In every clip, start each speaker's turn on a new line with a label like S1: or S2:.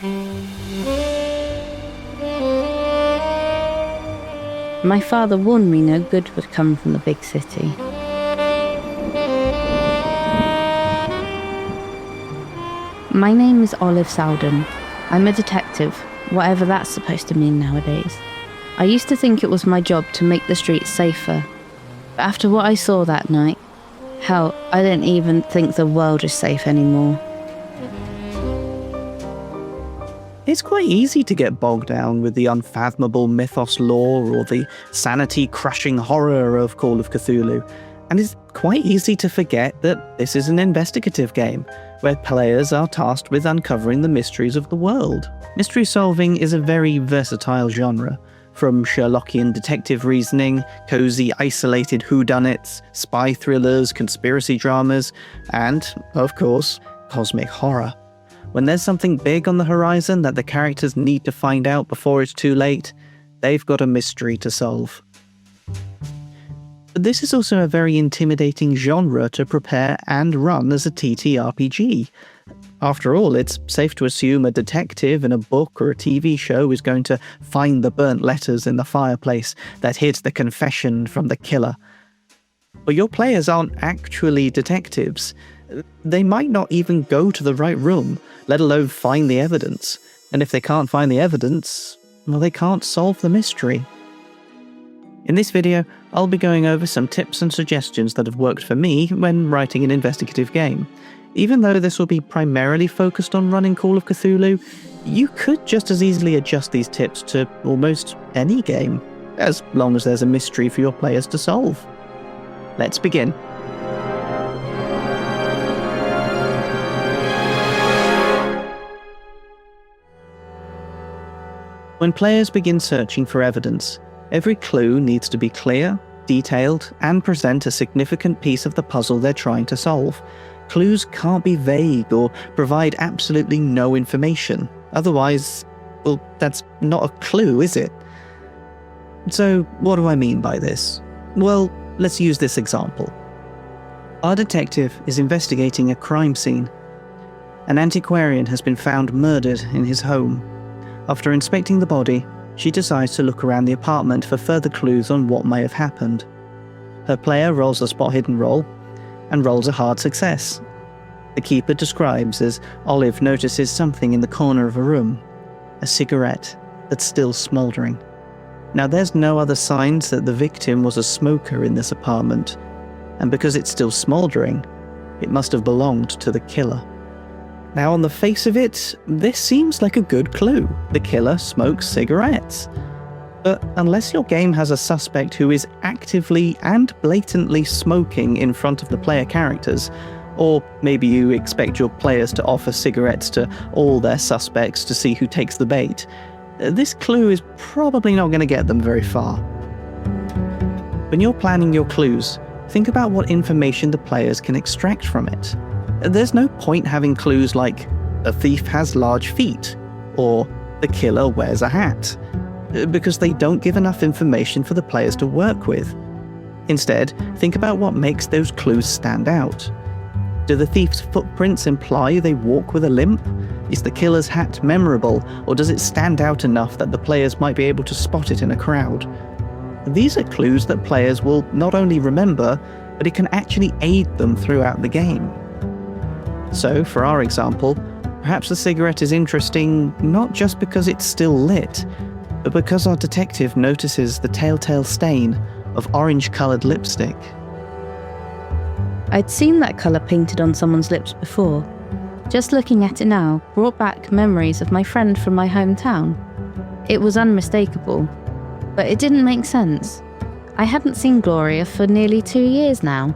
S1: My father warned me no good would come from the big city. My name is Olive Sowden. I'm a detective, whatever that's supposed to mean nowadays. I used to think it was my job to make the streets safer. But after what I saw that night, hell, I don't even think the world is safe anymore.
S2: It's quite easy to get bogged down with the unfathomable mythos lore or the sanity-crushing horror of Call of Cthulhu, and it's quite easy to forget that this is an investigative game, where players are tasked with uncovering the mysteries of the world. Mystery solving is a very versatile genre, from Sherlockian detective reasoning, cozy isolated whodunits, spy thrillers, conspiracy dramas, and, of course, cosmic horror. When there's something big on the horizon that the characters need to find out before it's too late, they've got a mystery to solve. But this is also a very intimidating genre to prepare and run as a TTRPG. After all, it's safe to assume a detective in a book or a TV show is going to find the burnt letters in the fireplace that hid the confession from the killer. But your players aren't actually detectives. They might not even go to the right room, let alone find the evidence. And if they can't find the evidence, well, they can't solve the mystery. In this video, I'll be going over some tips and suggestions that have worked for me when writing an investigative game. Even though this will be primarily focused on running Call of Cthulhu, you could just as easily adjust these tips to almost any game, as long as there's a mystery for your players to solve. Let's begin. When players begin searching for evidence, every clue needs to be clear, detailed, and present a significant piece of the puzzle they're trying to solve. Clues can't be vague or provide absolutely no information. Otherwise, well, that's not a clue, is it? So, what do I mean by this? Well, let's use this example. Our detective is investigating a crime scene. An antiquarian has been found murdered in his home. After inspecting the body, she decides to look around the apartment for further clues on what may have happened. Her player rolls a spot hidden roll, and rolls a hard success. The keeper describes as Olive notices something in the corner of a room, a cigarette that's still smouldering. Now there's no other signs that the victim was a smoker in this apartment, and because it's still smouldering, it must have belonged to the killer. Now on the face of it, this seems like a good clue. The killer smokes cigarettes. But unless your game has a suspect who is actively and blatantly smoking in front of the player characters, or maybe you expect your players to offer cigarettes to all their suspects to see who takes the bait, this clue is probably not going to get them very far. When you're planning your clues, think about what information the players can extract from it. There's no point having clues like, a thief has large feet, or the killer wears a hat, because they don't give enough information for the players to work with. Instead, think about what makes those clues stand out. Do the thief's footprints imply they walk with a limp? Is the killer's hat memorable, or does it stand out enough that the players might be able to spot it in a crowd? These are clues that players will not only remember, but it can actually aid them throughout the game. So, for our example, perhaps the cigarette is interesting not just because it's still lit, but because our detective notices the telltale stain of orange-coloured lipstick.
S1: I'd seen that colour painted on someone's lips before. Just looking at it now brought back memories of my friend from my hometown. It was unmistakable, but it didn't make sense. I hadn't seen Gloria for nearly 2 years now.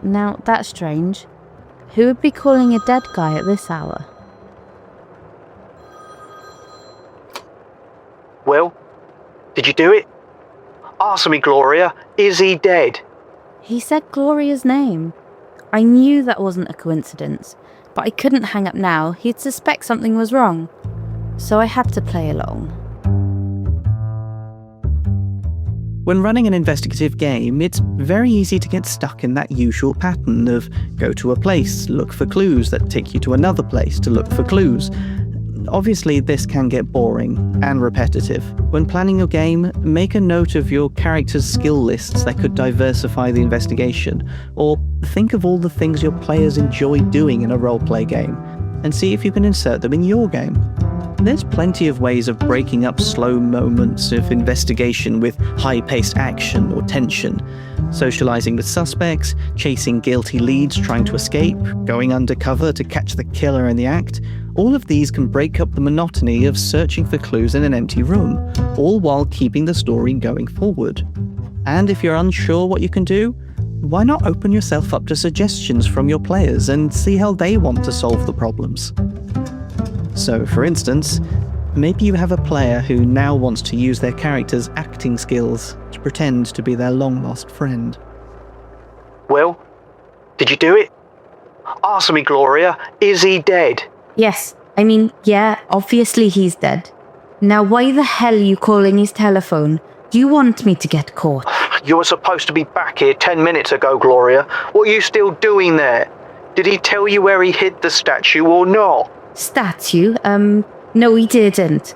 S1: Now, that's strange. Who would be calling a dead guy at this hour?
S3: Well, did you do it? Answer me, Gloria. Is he dead?
S1: He said Gloria's name. I knew that wasn't a coincidence, but I couldn't hang up now. He'd suspect something was wrong. So I had to play along.
S2: When running an investigative game, it's very easy to get stuck in that usual pattern of go to a place, look for clues that take you to another place to look for clues. Obviously, this can get boring and repetitive. When planning your game, make a note of your character's skill lists that could diversify the investigation, or think of all the things your players enjoy doing in a roleplay game, and see if you can insert them in your game. There's plenty of ways of breaking up slow moments of investigation with high-paced action or tension. Socializing with suspects, chasing guilty leads trying to escape, going undercover to catch the killer in the act. All of these can break up the monotony of searching for clues in an empty room, all while keeping the story going forward. And if you're unsure what you can do, why not open yourself up to suggestions from your players and see how they want to solve the problems? So, for instance, maybe you have a player who now wants to use their character's acting skills to pretend to be their long-lost friend.
S3: Well, did you do it? Answer me, Gloria. Is he dead?
S1: Yes, yeah, obviously he's dead. Now why the hell are you calling his telephone? Do you want me to get caught?
S3: You were supposed to be back here 10 minutes ago, Gloria. What are you still doing there? Did he tell you where he hid the statue or not?
S1: Statue? No, he didn't.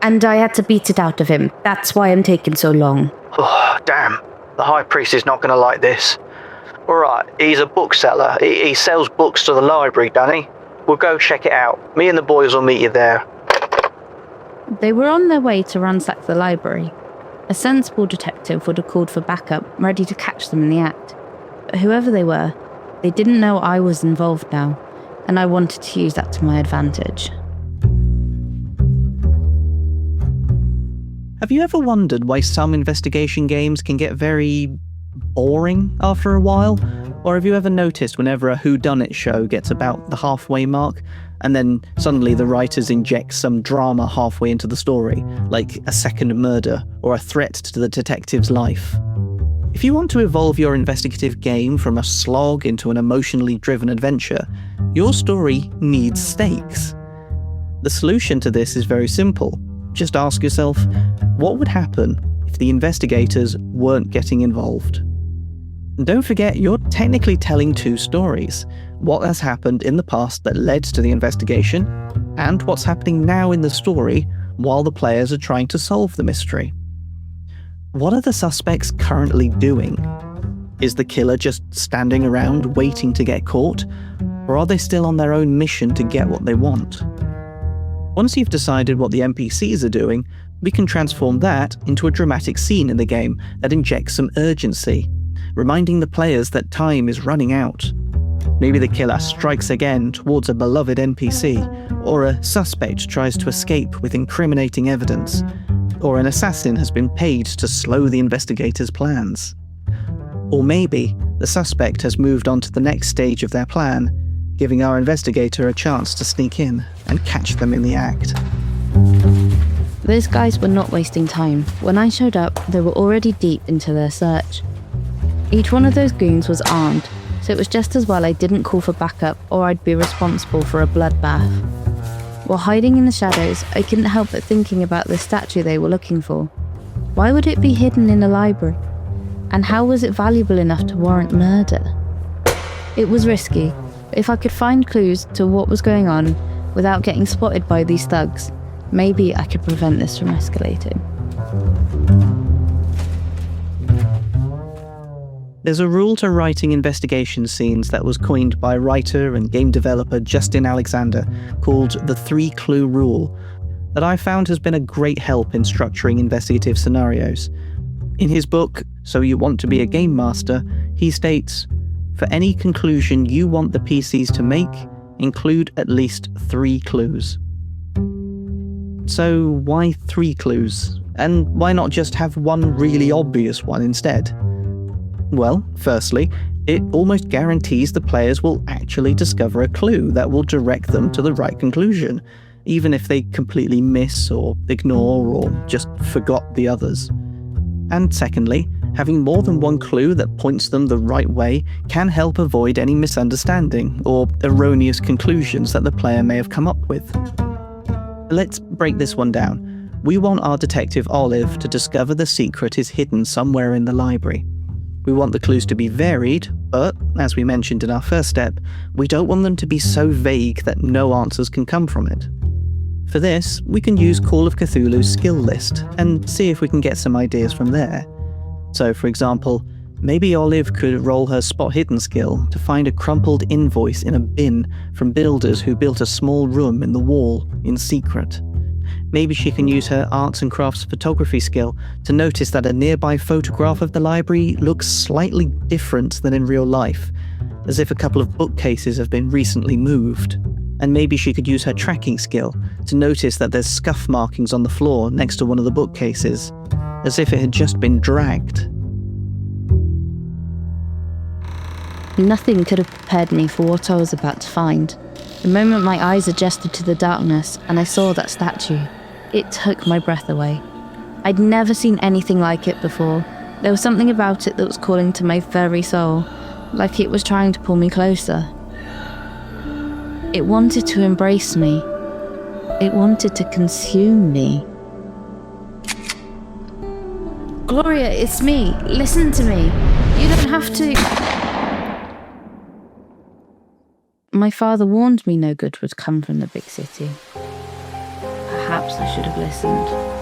S1: And I had to beat it out of him. That's why I'm taking so long.
S3: Oh, damn. The High Priest is not going to like this. Alright, he's a bookseller. He sells books to the library, doesn't he? We'll go check it out. Me and the boys will meet you there.
S1: They were on their way to ransack the library. A sensible detective would have called for backup, ready to catch them in the act. But whoever they were, they didn't know I was involved now, and I wanted to use that to my advantage.
S2: Have you ever wondered why some investigation games can get very boring after a while? Or have you ever noticed whenever a whodunit show gets about the halfway mark, and then suddenly the writers inject some drama halfway into the story, like a second murder or a threat to the detective's life? If you want to evolve your investigative game from a slog into an emotionally driven adventure, your story needs stakes. The solution to this is very simple. Just ask yourself, what would happen if the investigators weren't getting involved? And don't forget, you're technically telling two stories. What has happened in the past that led to the investigation, and what's happening now in the story while the players are trying to solve the mystery. What are the suspects currently doing? Is the killer just standing around waiting to get caught? Or are they still on their own mission to get what they want? Once you've decided what the NPCs are doing, we can transform that into a dramatic scene in the game that injects some urgency, reminding the players that time is running out. Maybe the killer strikes again towards a beloved NPC, or a suspect tries to escape with incriminating evidence, or an assassin has been paid to slow the investigators' plans. Or maybe the suspect has moved on to the next stage of their plan, giving our investigator a chance to sneak in and catch them in the act.
S1: Those guys were not wasting time. When I showed up, they were already deep into their search. Each one of those goons was armed, so it was just as well I didn't call for backup or I'd be responsible for a bloodbath. While hiding in the shadows, I couldn't help but thinking about the statue they were looking for. Why would it be hidden in a library? And how was it valuable enough to warrant murder? It was risky, but if I could find clues to what was going on without getting spotted by these thugs, maybe I could prevent this from escalating.
S2: There's a rule to writing investigation scenes that was coined by writer and game developer Justin Alexander called the 3-clue rule that I found has been a great help in structuring investigative scenarios. In his book, So You Want to Be a Game Master, he states, "For any conclusion you want the PCs to make, include at least 3 clues." So why 3 clues? And why not just have one really obvious one instead? Well, firstly, it almost guarantees the players will actually discover a clue that will direct them to the right conclusion, even if they completely miss or ignore or just forgot the others. And secondly, having more than one clue that points them the right way can help avoid any misunderstanding or erroneous conclusions that the player may have come up with. Let's break this one down. We want our Detective Olive to discover the secret is hidden somewhere in the library. We want the clues to be varied, but, as we mentioned in our first step, we don't want them to be so vague that no answers can come from it. For this, we can use Call of Cthulhu's skill list and see if we can get some ideas from there. So, for example, maybe Olive could roll her spot hidden skill to find a crumpled invoice in a bin from builders who built a small room in the wall in secret. Maybe she can use her arts and crafts photography skill to notice that a nearby photograph of the library looks slightly different than in real life, as if a couple of bookcases have been recently moved. And maybe she could use her tracking skill to notice that there's scuff markings on the floor next to one of the bookcases, as if it had just been dragged.
S1: Nothing could have prepared me for what I was about to find. The moment my eyes adjusted to the darkness and I saw that statue, it took my breath away. I'd never seen anything like it before. There was something about it that was calling to my very soul, like it was trying to pull me closer. It wanted to embrace me. It wanted to consume me. Gloria, it's me. Listen to me. You don't have to... My father warned me no good would come from the big city. Perhaps I should have listened.